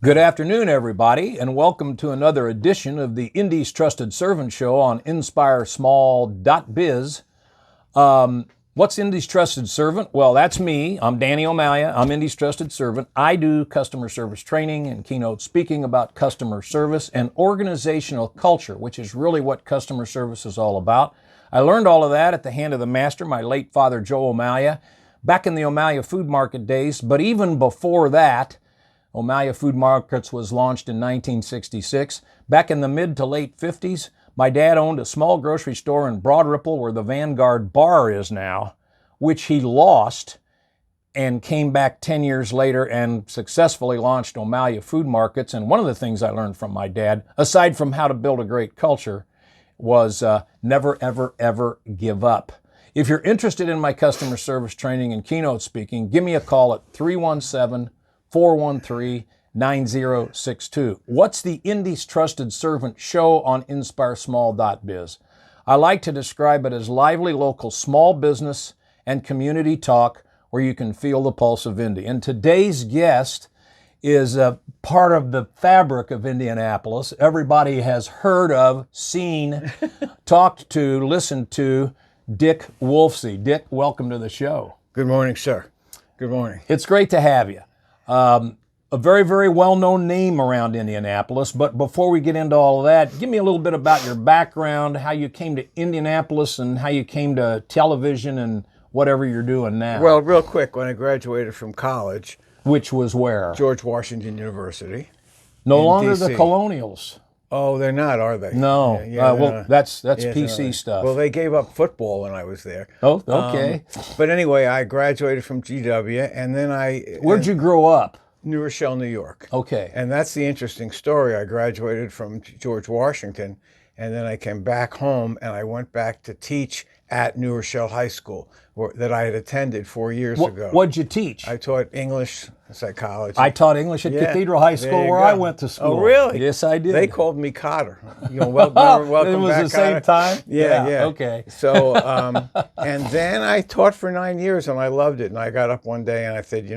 Good afternoon, everybody, and welcome to another edition of the Indy's Trusted Servant Show on InspireSmall.biz. What's Indy's Trusted Servant? Well, that's me. I'm Danny O'Malia. I'm Indy's Trusted Servant. I do customer service training and keynote speaking about customer service and organizational culture, which is really what customer service is all about. I learned all of that at the hand of the master, my late father, Joe O'Malia, back in the O'Malia Food Market days. But even before that, O'Malia Food Markets was launched in 1966. Back in the mid to late 50s, my dad owned a small grocery store in Broad Ripple where the Vanguard Bar is now, which he lost and came back 10 years later and successfully launched O'Malia Food Markets. And one of the things I learned from my dad, aside from how to build a great culture, was never, ever, ever give up. If you're interested in my customer service training and keynote speaking, give me a call at 317-413-9062. What's the Indy's Trusted Servant Show on InspireSmall.biz? I like to describe it as lively local small business and community talk where you can feel the pulse of Indy. And today's guest is a part of the fabric of Indianapolis. Everybody has heard of, seen, talked to, listened to Dick Wolfsie. Dick, welcome to the show. Good morning, sir. Good morning. It's great to have you. A very, very well-known name around Indianapolis, but before we get into all of that, give me a little bit about your background, how you came to Indianapolis and how you came to television and whatever you're doing now. Well, real quick, when I graduated from college, which was where? George Washington University. No longer DC. the Colonials. Oh, they're not, are they? No. Well, that's PC stuff. Well, they gave up football when I was there. Oh, okay. But anyway, I graduated from GW, and then Where'd you grow up? New Rochelle, New York. Okay. And that's the interesting story. I graduated from George Washington, and then I came back home, and I went back to teach at New Rochelle High School that I had attended 4 years ago. What'd you teach? I taught English, psychology. I taught English at Cathedral High School where I went to school. Oh, really? Yes, I did. They called me Cotter. welcome it was back, the same Cotter. time? Yeah. Okay. So, and then I taught for 9 years, and I loved it. And I got up one day and I said,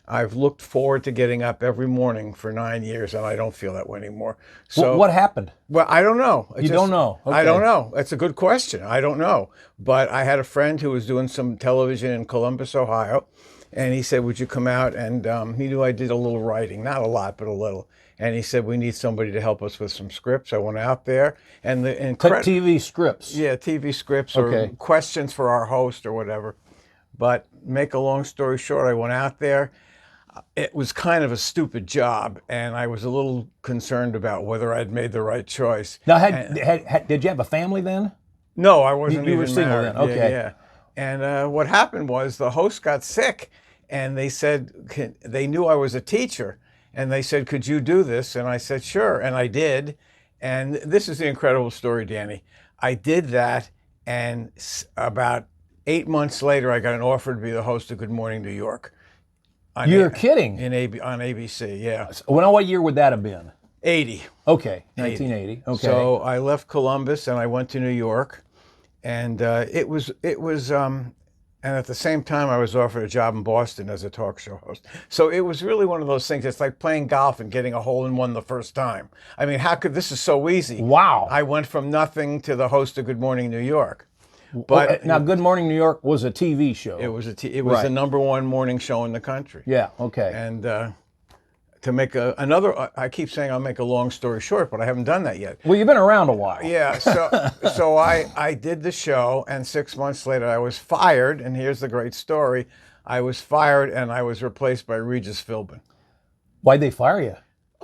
I've looked forward to getting up every morning for 9 years, and I don't feel that way anymore. So what happened? Well, I don't know. You don't know? Okay. I don't know. That's a good question. I don't know. But I had a friend who was doing some television in Columbus, Ohio, and he said, would you come out? And he knew I did a little writing, not a lot, but a little. And he said, we need somebody to help us with some scripts. I went out there. And TV scripts? Yeah, TV scripts or questions for our host or whatever. But make a long story short, I went out there. It was kind of a stupid job, and I was a little concerned about whether I'd made the right choice. Now, did you have a family then? No, I wasn't you even were single married. then, okay. Yeah. And what happened was the host got sick, and they said, they knew I was a teacher, and they said, could you do this? And I said, sure, and I did. And this is the incredible story, Danny. I did that, and about 8 months later, I got an offer to be the host of Good Morning New York. You're kidding. On ABC, yeah. Well, what year would that have been? 80. Okay, 1980. Okay. So I left Columbus and I went to New York, and it was, and at the same time I was offered a job in Boston as a talk show host. So it was really one of those things. It's like playing golf and getting a hole in one the first time. I mean, this is so easy. Wow. I went from nothing to the host of Good Morning New York. But now, Good Morning New York was a TV show. It was the number one morning show in the country. Yeah. Okay. And to make another, I keep saying I'll make a long story short, but I haven't done that yet. Well, you've been around a while. Yeah. So I did the show, and 6 months later I was fired. And here's the great story: I was fired, and I was replaced by Regis Philbin. Why'd they fire you?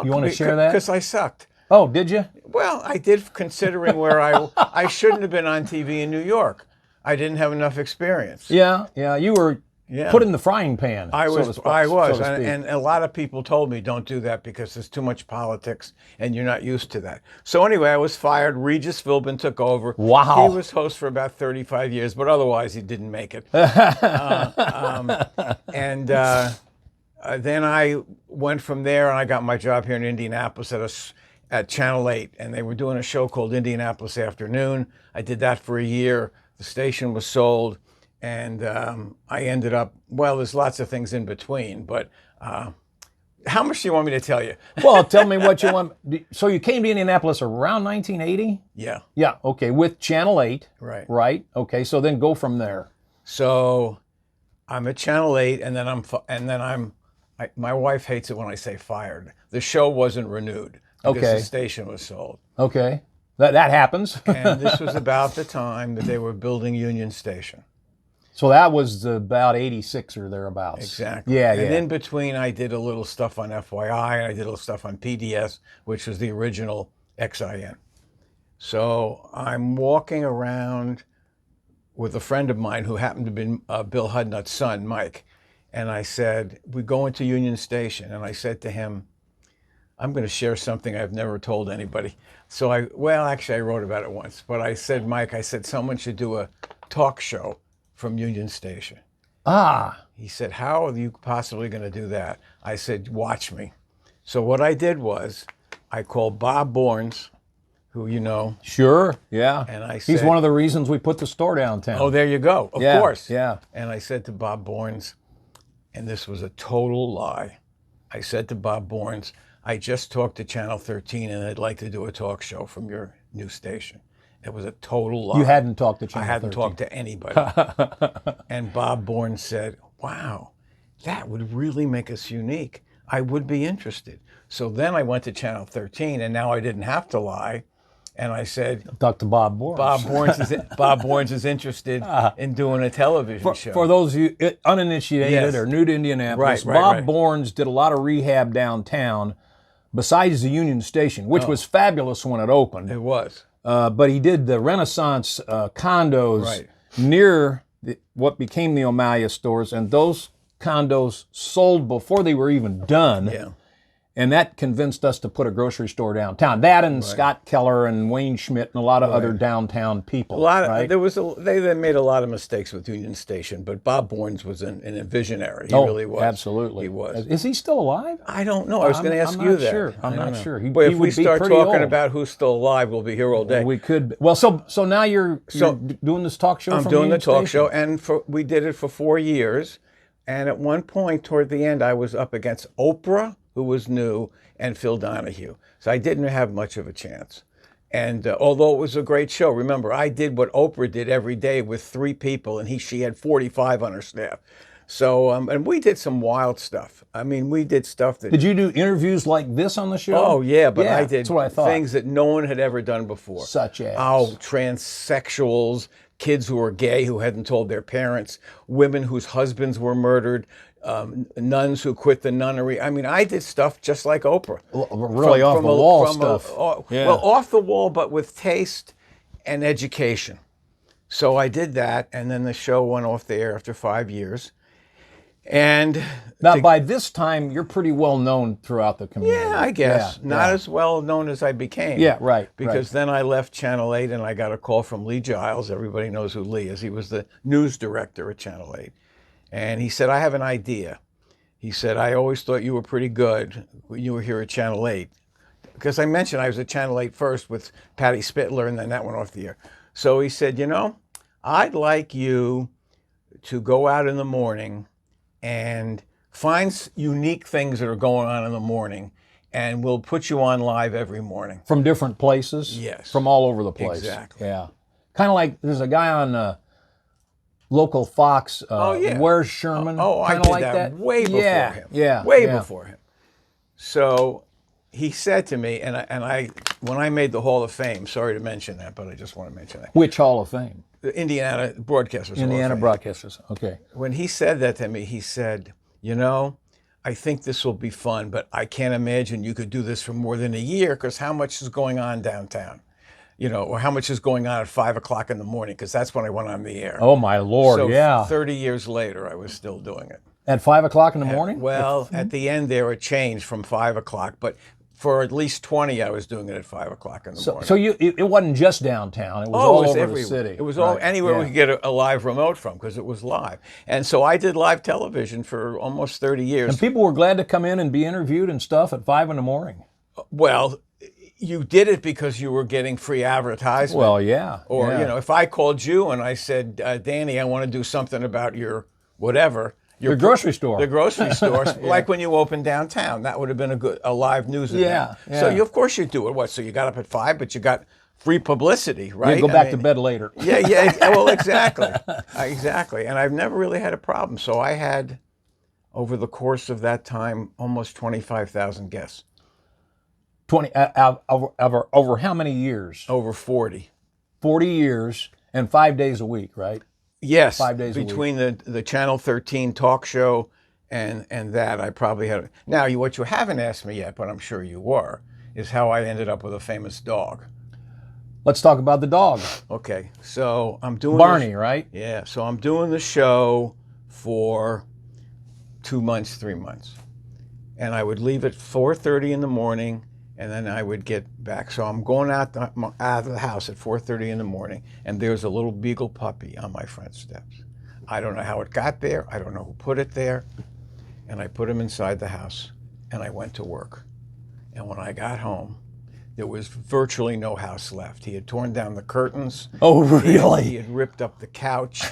You want to share that? Because I sucked. Oh, did you? Well, I did, considering where I shouldn't have been on TV in New York. I didn't have enough experience. Yeah, you were put in the frying pan. I was, so to and a lot of people told me don't do that because there's too much politics and you're not used to that. So anyway, I was fired. Regis Philbin took over. Wow. He was host for about 35 years, but otherwise he didn't make it. Then I went from there, and I got my job here in Indianapolis at Channel 8, and they were doing a show called Indianapolis Afternoon. I did that for a year. The station was sold, and I ended up, well, there's lots of things in between, but How much do you want me to tell you? Well, tell me what you want. So you came to Indianapolis around 1980? Yeah. Yeah, okay, with Channel 8. Right. Right, okay, so then go from there. So I'm at Channel 8, and then my wife hates it when I say fired. The show wasn't renewed because Okay. the station was sold. Okay, that happens. And this was about the time that they were building Union Station. So that was about 86 or thereabouts. Exactly. Yeah, and yeah. in between, I did a little stuff on FYI, and I did a little stuff on PDS, which was the original XIN. So I'm walking around with a friend of mine who happened to be Bill Hudnut's son, Mike. And I said, we go into Union Station. And I said to him, I'm going to share something I've never told anybody. So actually I wrote about it once, but I said, Mike, I said, someone should do a talk show from Union Station. Ah, He said, how are you possibly going to do that? I said, watch me. So what I did was I called Bob Bournes, who you know. sure, yeah. And I He's said, one of the reasons we put the store downtown. oh, there you go. Of Yeah, course. yeah. And I said to Bob Bournes, and this was a total lie. I said to Bob Bournes, I just talked to Channel 13 and I'd like to do a talk show from your new station. It was a total lie. You hadn't talked to Channel I hadn't 13. talked to anybody. And Bob Bourne said, wow, that would really make us unique. I would be interested. So then I went to Channel 13, and now I didn't have to lie. And I said, Talk to Bob Bourne. Bob Bourne is interested in doing a television show. For those of you uninitiated Yes. or new to Indianapolis, Right, Bob right. Bournes did a lot of rehab downtown besides the Union Station, which was fabulous when it opened. It was. But he did the Renaissance condos Right. near what became the O'Malley stores, and those condos sold before they were even done. Yeah. And that convinced us to put a grocery store downtown. That and Scott Keller and Wayne Schmidt and a lot of other downtown people. A lot of, right? they made a lot of mistakes with Union Station, but Bob Bourne was a visionary. He Oh, really was. absolutely. He was. Is he still alive? I don't know. I was going to ask I'm you not that. sure. I'm I not don't know. sure. But He if would we be start pretty talking old. about who's still alive, we'll be here all day. We could. Well, so now you're doing this talk show. I'm from doing the Union talk Station? show, and we did it for 4 years. And at one point, toward the end, I was up against Oprah, who was new, and Phil Donahue. So I didn't have much of a chance. And although it was a great show, remember, I did what Oprah did every day with 3 people, and she had 45 on her staff. So, and we did some wild stuff. I mean, we did stuff that... Did you do interviews like this on the show? Oh, yeah, but I did that's what I thought. things that no one had ever done before. Such as? Oh, transsexuals, kids who were gay who hadn't told their parents, women whose husbands were murdered, nuns who quit the nunnery. I mean, I did stuff just like Oprah. Really off the wall stuff. Yeah. Well, off the wall, but with taste and education. So I did that, and then the show went off the air after 5 years. And Now, by this time, you're pretty well known throughout the community. yeah, I guess. Yeah, Not yeah. as well known as I became. Yeah, right. Because then I left Channel 8 and I got a call from Lee Giles. Everybody knows who Lee is. He was the news director at Channel 8. And he said, I have an idea. He said, I always thought you were pretty good when you were here at Channel 8. Because I mentioned I was at Channel 8 first with Patty Spittler, and then that went off the air. So he said, you know, I'd like you to go out in the morning and find unique things that are going on in the morning, and we'll put you on live every morning. From different places? Yes. From all over the place. Exactly. Yeah. Kind of like there's a guy on local Fox, yeah. Where's Sherman? Oh, I Kinda did like that way before yeah, him. Yeah. Way yeah. before him. So he said to me, and I, when I made the Hall of Fame, sorry to mention that, but I just want to mention that. Which Hall of Fame? The Indiana Broadcasters Hall of Indiana Fame. Broadcasters. Okay. When he said that to me, he said, you know, I think this will be fun, but I can't imagine you could do this for more than a year, because how much is going on downtown? You know, or how much is going on at 5 o'clock in the morning, because that's when I went on the air. Oh, my Lord, So yeah. 30 years later, I was still doing it. At 5 o'clock in the morning? Well, at the end there, it changed from 5 o'clock, but for at least 20, I was doing it at 5 o'clock in the morning. So it wasn't just downtown. It was Oh, all it was over everywhere. the city. It was all Right. anywhere Yeah. we could get a live remote from, because it was live. And so I did live television for almost 30 years. And people were glad to come in and be interviewed and stuff at 5 in the morning. Well, you did it because you were getting free advertisement. Well, yeah. Or, yeah. you know, if I called you and I said, Danny, I want to do something about your whatever, Your grocery store. The grocery stores, like when you opened downtown, that would have been a live news event. Yeah. So of course you do it. What? So you got up at 5, but you got free publicity, right? You go back to bed later. Yeah. Well, exactly, exactly. And I've never really had a problem. So I had, over the course of that time, almost 25,000 guests. 20 over how many years? Over 40. 40 years and 5 days a week, right? Yes, 5 days a week. between the Channel 13 talk show and that, I probably had. Now, what you haven't asked me yet, but I'm sure you were, is how I ended up with a famous dog. Let's talk about the dog. Okay, so I'm doing Barney, right? Yeah, so I'm doing the show for 2 months, 3 months, and I would leave at 4:30 in the morning, and then I would get back. So I'm going out of the house at 4:30 in the morning, and there's a little beagle puppy on my front steps. I don't know how it got there. I don't know who put it there. And I put him inside the house, and I went to work. And when I got home, there was virtually no house left. He had torn down the curtains. Oh, really? He had ripped up the couch.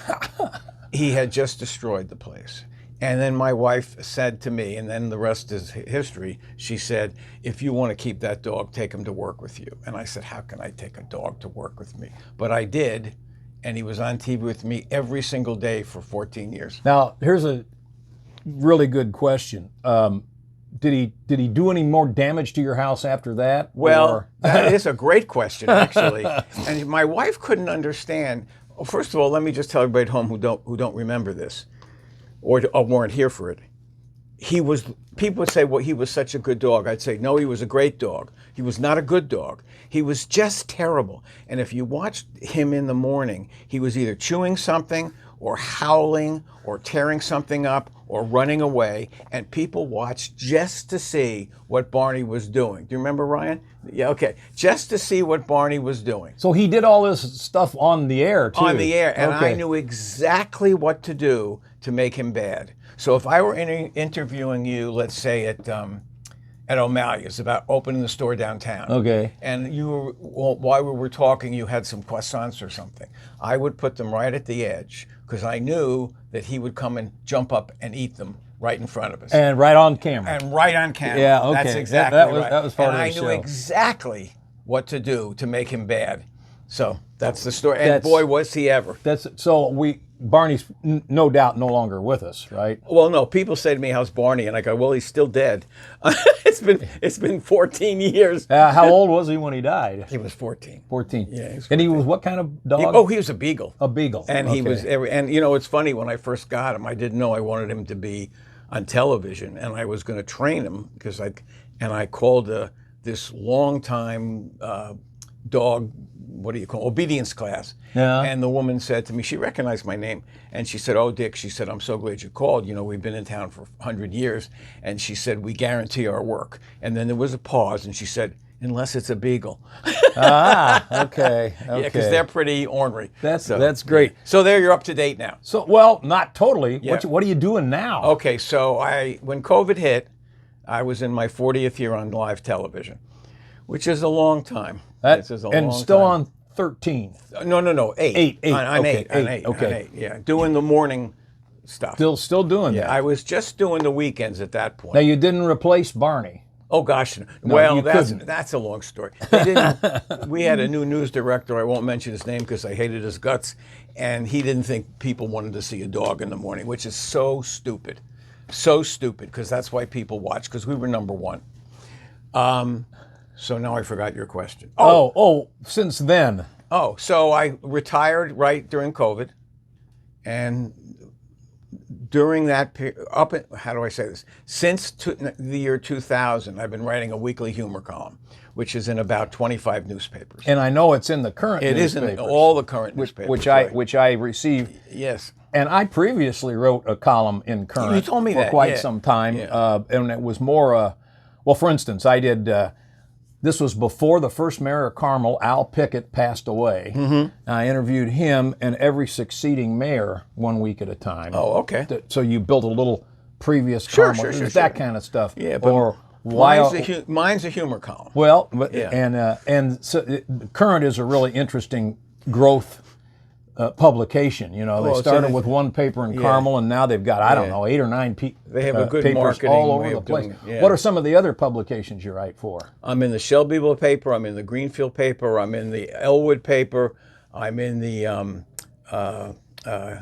He had just destroyed the place. And then my wife said to me, and then the rest is history, she said, if you want to keep that dog, take him to work with you. And I said, how can I take a dog to work with me? But I did, and he was on TV with me every single day for 14 years. Now, here's a really good question. Did he do any more damage to your house after that? Well, that is a great question, actually. And my wife couldn't understand. Well, first of all, let me just tell everybody at home who don't remember this, or weren't here for it. People would say, well, he was such a good dog. I'd say, no, he was a great dog. He was not a good dog. He was just terrible. And if you watched him in the morning, he was either chewing something or howling or tearing something up or running away. And people watched just to see what Barney was doing. Do you remember, Ryan? Yeah, okay. Just to see what Barney was doing. So he did all this stuff on the air, too? On the air. And okay. I knew exactly what to do to make him bad. So if I were interviewing you, let's say at O'Malley's about opening the store downtown. Okay. And while we were talking, you had some croissants or something. I would put them right at the edge because I knew that he would come and jump up and eat them right in front of us. And right on camera. And right on camera. Yeah, okay. That's exactly right. That was part and of the show. I knew exactly what to do to make him bad. So that's the story. And boy, was he ever. Barney's no doubt no longer with us, right? Well, no. People say to me, "How's Barney?" And I go, "Well, he's still dead. It's been 14 years." How old was he when he died? He was 14. 14. Yeah. He was 14. And he was what kind of dog? He was a beagle. A beagle. And he was and it's funny, when I first got him, I didn't know I wanted him to be on television, and I was going to train him because I called this long-time dog, what do you call, obedience class. Yeah. And the woman said to me, she recognized my name, and she said, "Oh, Dick," she said, "I'm so glad you called. We've been in town for 100 years. And she said, "We guarantee our work." And then there was a pause, and she said, "Unless it's a beagle." Okay. Yeah, because they're pretty ornery. That's great. So there, you're up to date now. So, well, not totally. Yeah. What are you doing now? Okay, so when COVID hit, I was in my 40th year on live television, which is a long time. And still on 13. No, 8. Eight. On Okay. 8. Okay. Yeah, doing the morning stuff. Still doing that. I was just doing the weekends at that point. Now, you didn't replace Barney. Oh gosh, you well, couldn't. that's a long story. We had a new news director. I won't mention his name because I hated his guts, and he didn't think people wanted to see a dog in the morning, which is so stupid, because that's why people watch, because we were number one. So now I forgot your question. Since then. So I retired right during COVID, and during that period, how do I say this? Since the year 2000, I've been writing a weekly humor column, which is in about 25 newspapers. And I know it's in the current newspapers. It is in all the current newspapers. Which I received. Yes. And I previously wrote a column in Current You told me for that, quite yeah. some time. Yeah. And it was more, for instance, I did, this was before the first mayor of Carmel, Al Pickett, passed away. Mm-hmm. I interviewed him and every succeeding mayor 1 week at a time. Oh, okay. So you built a little previous Carmel, that kind of stuff. Yeah, but or mine's a humor column. Well, yeah. and so Current is a really interesting growth publication. You know, Well, they it's started in it. with one paper in Carmel, and now they've got, I don't Yeah. know, 8 or 9 They have a good papers marketing all over way the of place. doing it, yeah. What are some of the other publications you write for? I'm in the Shelbyville paper. I'm in the Greenfield paper. I'm in the Elwood paper. I'm in the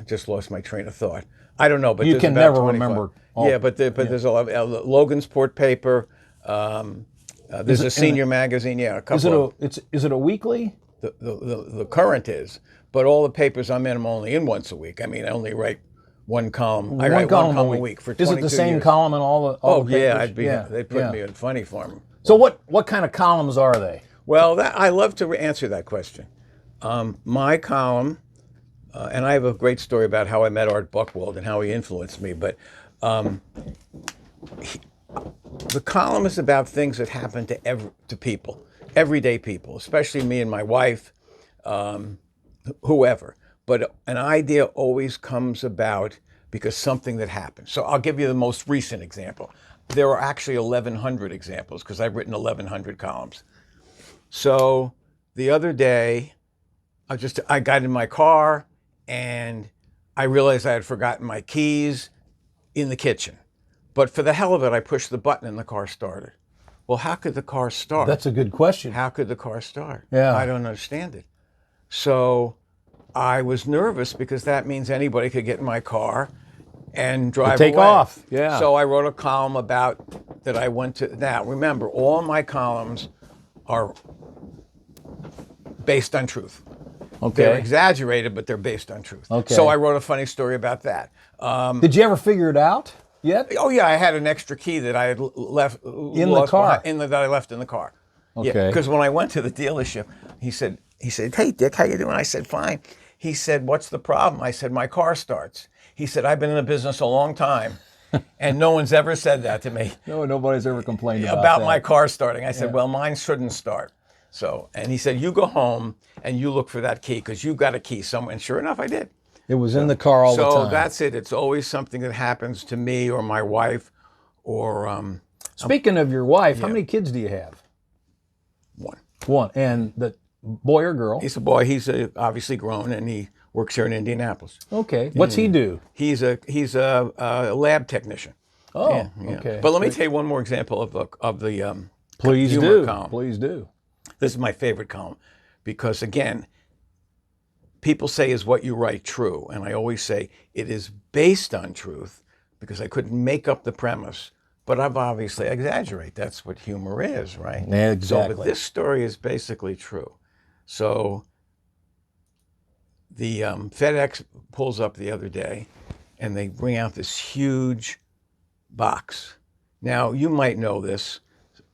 just lost my train of thought. I don't know, but You there's can about never 25. remember all. Yeah, but there's a lot. Logansport paper. There's a senior magazine. Yeah, a couple. Is it a weekly? The current is, but all the papers I'm in, I'm only in once a week. I mean, I only write one column. I write one column a week for 22 Is it the same years. column in all Oh the yeah, papers? they put me in funny form. So what kind of columns are they? Well, I love to answer that question. My column, and I have a great story about how I met Art Buchwald and how he influenced me, but the column is about things that happen to people, everyday people, especially me and my wife, whoever. But an idea always comes about because something that happened. So I'll give you the most recent example. There are actually 1,100 examples because I've written 1,100 columns. So the other day, I got in my car and I realized I had forgotten my keys in the kitchen. But for the hell of it, I pushed the button and the car started. Well, how could the car start? That's a good question. How could the car start? Yeah. I don't understand it. So I was nervous because that means anybody could get in my car and drive take away. off. Yeah. So I wrote a column about that I went to. Now, remember, all my columns are based on truth. Okay. They're exaggerated, but they're based on truth. Okay. So I wrote a funny story about that. Did you ever figure it out yet? Oh yeah, I had an extra key that I had left In the car? that I left in the car. Okay. Because when I went to the dealership, he said, "Hey Dick, how you doing?" I said, "Fine." He said, "What's the problem?" I said, "My car starts." He said, "I've been in the business a long time, and no one's ever said that to me No, nobody's ever complained about about that. my car starting." I said, "Well, mine shouldn't start." So, and he said, "You go home and you look for that key because you got a key somewhere." And sure enough, I did. It was in the car all the So time. that's it. It's always something that happens to me or my wife or Speaking of your wife, how many kids do you have? one. One. And the boy or girl? He's a boy. He's obviously grown and he works here in Indianapolis. Okay. What's he do? He's a lab technician. Oh, Yeah. okay. But let me tell you one more example of the Please humor do. column. Please do. This is my favorite column because, again, people say, "Is what you write true?" And I always say it is based on truth because I couldn't make up the premise, but I've obviously exaggerate. That's what humor is, right? Yeah, So, exactly. but this story is basically true. So the FedEx pulls up the other day and they bring out this huge box. Now, you might know this.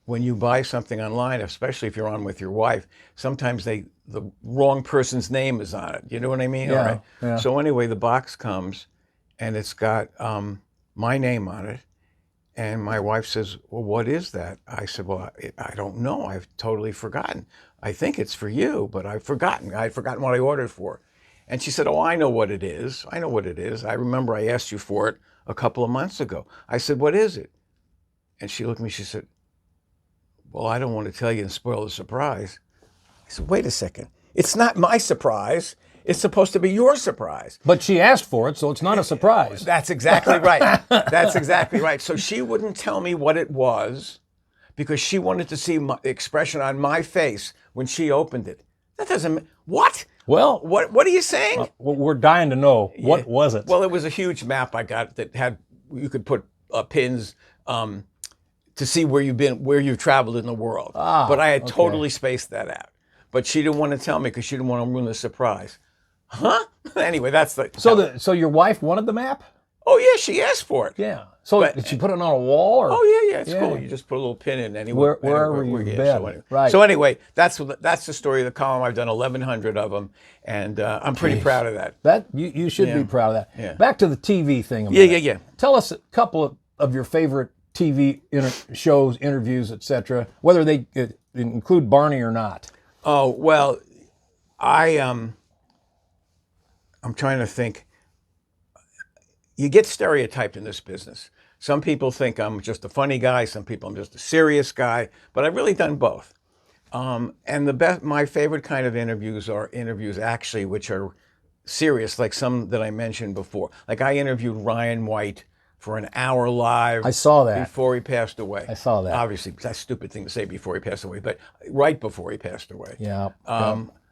When you buy something online, especially if you're on with your wife, sometimes the wrong person's name is on it. You know what I mean? Yeah, All right. yeah. So anyway, the box comes and it's got my name on it. And my wife says, "Well, what is that?" I said, "Well, I don't know. I've totally forgotten. I think it's for you, but I've forgotten. I'd forgotten what I ordered for." And she said, "Oh, I know what it is. I know what it is. I remember I asked you for it a couple of months ago." I said, "What is it?" And she looked at me, she said, "Well, I don't want to tell you and spoil the surprise." I said, "Wait a second. It's not my surprise. It's supposed to be your surprise." But she asked for it, so it's not a surprise. That's exactly right. That's exactly right. So she wouldn't tell me what it was because she wanted to see my expression on my face when she opened it. That doesn't, what? Well, What are you saying? we're dying to know. What was it? Well, it was a huge map I got that had, you could put pins to see where you've been, where you've traveled in the world. But I had totally spaced that out. But she didn't want to tell me because she didn't want to ruin the surprise. Huh? Anyway, that's the. So your wife wanted the map? Oh yeah, she asked for it. Yeah. So did she put it on a wall or? Oh yeah, it's cool. You just put a little pin in anywhere. Wherever you bed. So anyway. Right. So anyway, that's the story of the column. I've done 1,100 of them, and I'm pretty proud of that. That you should be proud of that. Yeah. Back to the TV thing. Yeah. Tell us a couple of your favorite TV shows, interviews, etc. Whether they include Barney or not. Oh well, I'm trying to think. You get stereotyped in this business. Some people think I'm just a funny guy. Some people I'm just a serious guy. But I've really done both. And my favorite kind of interviews are interviews actually which are serious, like some that I mentioned before. Like I interviewed Ryan White for an hour live. I saw that. Before he passed away. I saw that. Obviously, that's a stupid thing to say before he passed away, but right before he passed away. Yeah.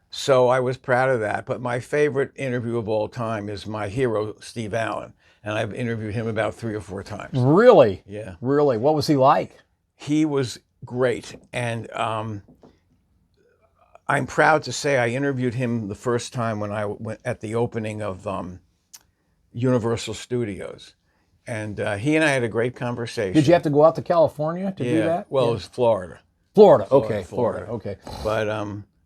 So I was proud of that. But my favorite interview of all time is my hero, Steve Allen. And I've interviewed him about 3 or 4 times. Really? Yeah. Really? What was he like? He was great. And I'm proud to say I interviewed him the first time when I went at the opening of Universal Studios. And he and I had a great conversation. Did you have to go out to California to do that? Well, it was Florida. Florida. Okay, Florida. Okay. But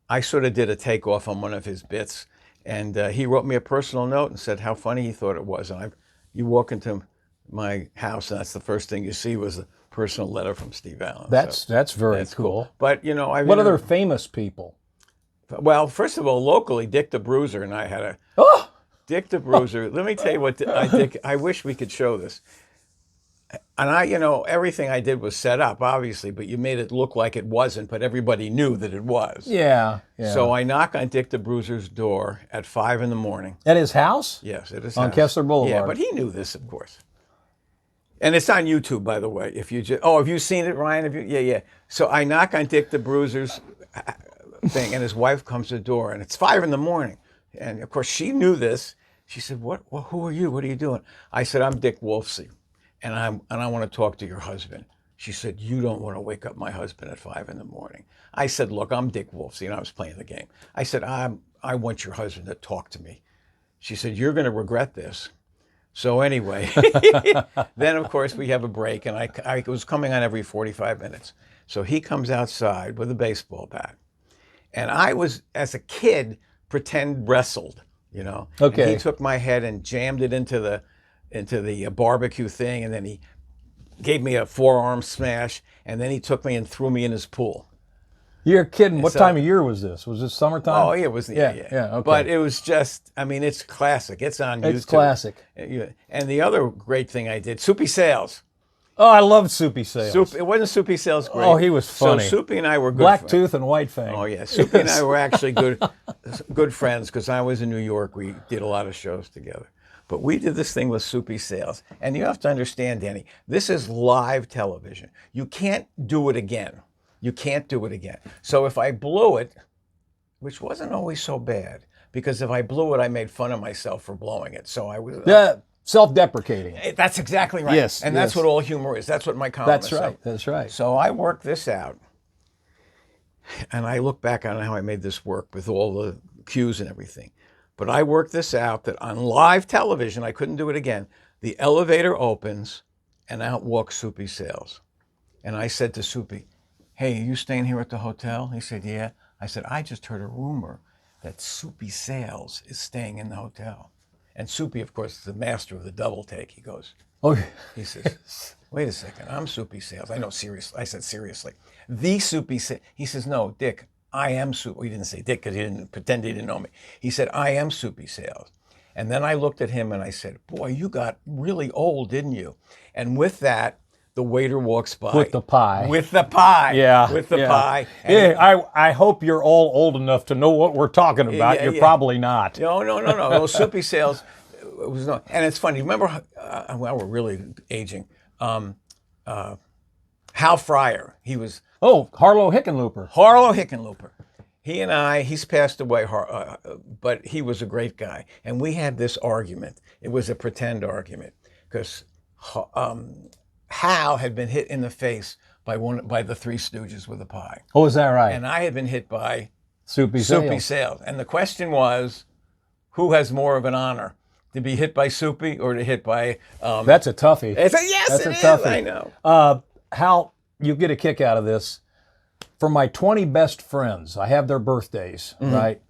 I sort of did a takeoff on one of his bits. And he wrote me a personal note and said how funny he thought it was. And you walk into my house, and that's the first thing you see was a personal letter from Steve Allen. That's very cool. But, you know, what other famous people? Well, first of all, locally, Dick the Bruiser and I had a... Oh! Dick the Bruiser. Let me tell you what Dick... I wish we could show this. And you know, everything I did was set up, obviously, but you made it look like it wasn't, but everybody knew that it was. Yeah. So I knock on Dick the Bruiser's door at 5 a.m. At his house? Yes, at his on house. Kessler Boulevard. Yeah, but he knew this, of course. And it's on YouTube, by the way. If you just... Oh, have you seen it, Ryan? Yeah. So I knock on Dick the Bruiser's thing, and his wife comes to the door, and it's 5 a.m. And of course, she knew this. She said, "What? Well, who are you? What are you doing?" I said, "I'm Dick Wolfsie, and I want to talk to your husband." She said, "You don't want to wake up my husband at 5 a.m." I said, "Look, I'm Dick Wolfsie, and I was playing the game." I said, "I want your husband to talk to me." She said, "You're going to regret this." So anyway, then of course we have a break, and I was coming on every 45 minutes. So he comes outside with a baseball bat. And I was, as a kid, pretend wrestled, you know. Okay. And he took my head and jammed it into the barbecue thing, and then he gave me a forearm smash, and then he took me and threw me in his pool. You're kidding. What time of year was this? Was this summertime? Oh, yeah, it was. Yeah. Okay. But it was just, I mean, it's classic. It's on YouTube. It's classic. And the other great thing I did, Soupy Sales. Oh, I loved Soupy Sales. It wasn't Soupy Sales great. Oh, he was funny. So Soupy and I were good Black friends. Tooth and White Fang. Oh, yeah. Soupy and I were actually good friends because I was in New York. We did a lot of shows together. But we did this thing with Soupy Sales. And you have to understand, Danny, this is live television. You can't do it again. You can't do it again. So if I blew it, which wasn't always so bad, because if I blew it, I made fun of myself for blowing it. So I was... Self-deprecating. That's exactly right. Yes. And that's what all humor is. That's what my column is. That's right. That's right. So I worked this out. And I look back on how I made this work with all the cues and everything. But I worked this out that on live television, I couldn't do it again. The elevator opens and out walks Soupy Sales. And I said to Soupy, "Hey, are you staying here at the hotel?" He said, "Yeah." I said, "I just heard a rumor that Soupy Sales is staying in the hotel." And Soupy, of course, is the master of the double take. He goes, Oh, he says, "Wait a second, I'm Soupy Sales." I know, seriously. I said, "Seriously." The Soupy Sales. He says, "No, Dick, I am Soupy." Well, he didn't say Dick because he didn't pretend he didn't know me. He said, "I am Soupy Sales." And then I looked at him and I said, "Boy, you got really old, didn't you?" And with that, the waiter walks by. with the pie. With the pie. Yeah. With the yeah. pie. Yeah, I hope you're all old enough to know what we're talking about. Yeah, You're yeah. probably not. No. Those Soupy Sales was no. And it's funny. Remember, well, we're really aging. Hal Fryer. He was Harlow Hickenlooper. Harlow Hickenlooper. He and I, he's passed away, but he was a great guy. And we had this argument. It was a pretend argument because Hal had been hit in the face by the Three Stooges with a pie. Oh, is that right? And I had been hit by Soupy Sales. Sales. And the question was, who has more of an honor? To be hit by Soupy or to hit by... That's a toughie. Yes, That's it a toughie. is. I know. Hal, you get a kick out of this. For my 20 best friends, I have their birthdays, right?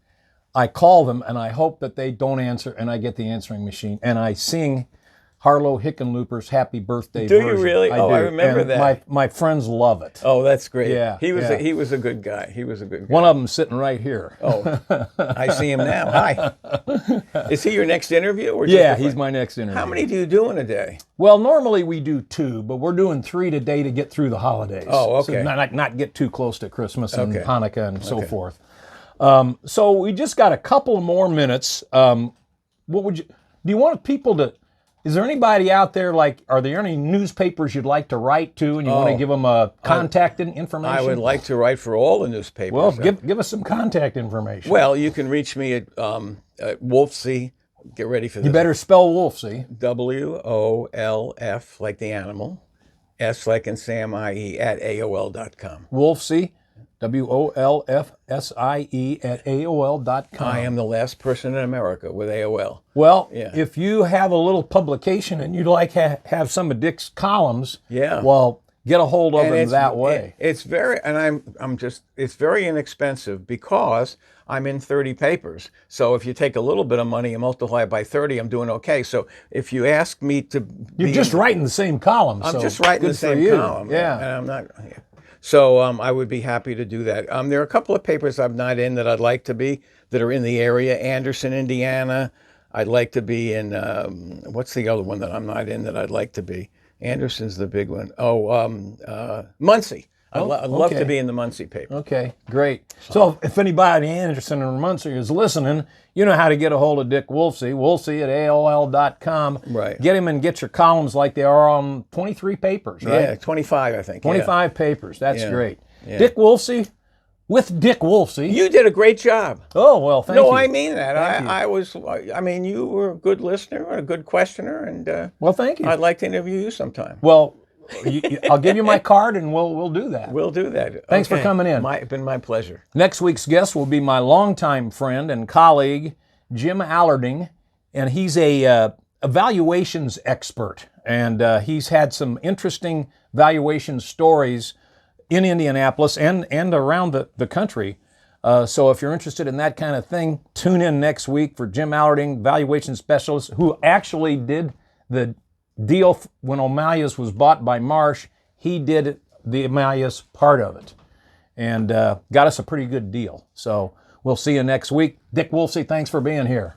I call them and I hope that they don't answer and I get the answering machine and I sing Harlow Hickenlooper's Happy Birthday Do version. you really? I Oh, do. I remember And that. My friends love it. Oh, that's great. Yeah, He was yeah. he was a good guy. He was a good guy. One of them sitting right here. Oh, I see him now. Hi. Is he your next interview? Or Yeah, just a he's friend? my next interview. How many do you do in a day? Well, normally we do 2, but we're doing 3 today to get through the holidays. Oh, okay. So not get too close to Christmas and Okay. Hanukkah and so forth. So we just got a couple more minutes. what would you, do you want people to, is there anybody out there, like, are there any newspapers you'd like to write to and you want to give them a contact information? I would like to write for all the newspapers. Well, give us some contact information. Well, you can reach me at Wolfsie. Get ready for this. You better spell Wolfsie. WOLF, like the animal, S like in Sam, IE, at AOL.com. Wolfsie, WOLFSIE at AOL.com. I am the last person in America with AOL. Well, if you have a little publication and you'd like to have some of Dick's columns, well, get a hold of him that way. It's very, and it's very inexpensive because I'm in 30 papers. So if you take a little bit of money and multiply it by 30, I'm doing okay. So if you ask me to, you're just writing the same column. I'm just writing the same column. Yeah, and I'm not. Yeah. So I would be happy to do that. There are a couple of papers I'm not in that I'd like to be, that are in the area. Anderson, Indiana. I'd like to be in, what's the other one that I'm not in that I'd like to be? Anderson's the big one. Muncie. I'd love to be in the Muncie paper. Okay, great. So if anybody in Anderson or Muncie is listening, you know how to get a hold of Dick Wolfsie, Wolfsie at AOL.com. Right. Get him and get your columns like they are on 23 papers, right? Yeah, 25, I think. 25 papers. That's great. Yeah. Dick Wolfsie with Dick Wolfsie. You did a great job. Oh, well, thank you. No, I mean that. I mean, you were a good listener and a good questioner, and well, thank you. I'd like to interview you sometime. Well, I'll give you my card and we'll do that. We'll do that. Thanks for coming in. It's been my pleasure. Next week's guest will be my longtime friend and colleague, Jim Allarding, and he's a valuations expert, and he's had some interesting valuation stories in Indianapolis and around the country. So if you're interested in that kind of thing, tune in next week for Jim Allarding, valuation specialist, who actually did the deal when O'Malley's was bought by Marsh. He did the O'Malley's part of it and got us a pretty good deal. So we'll see you next week. Dick Wolfsie, thanks for being here.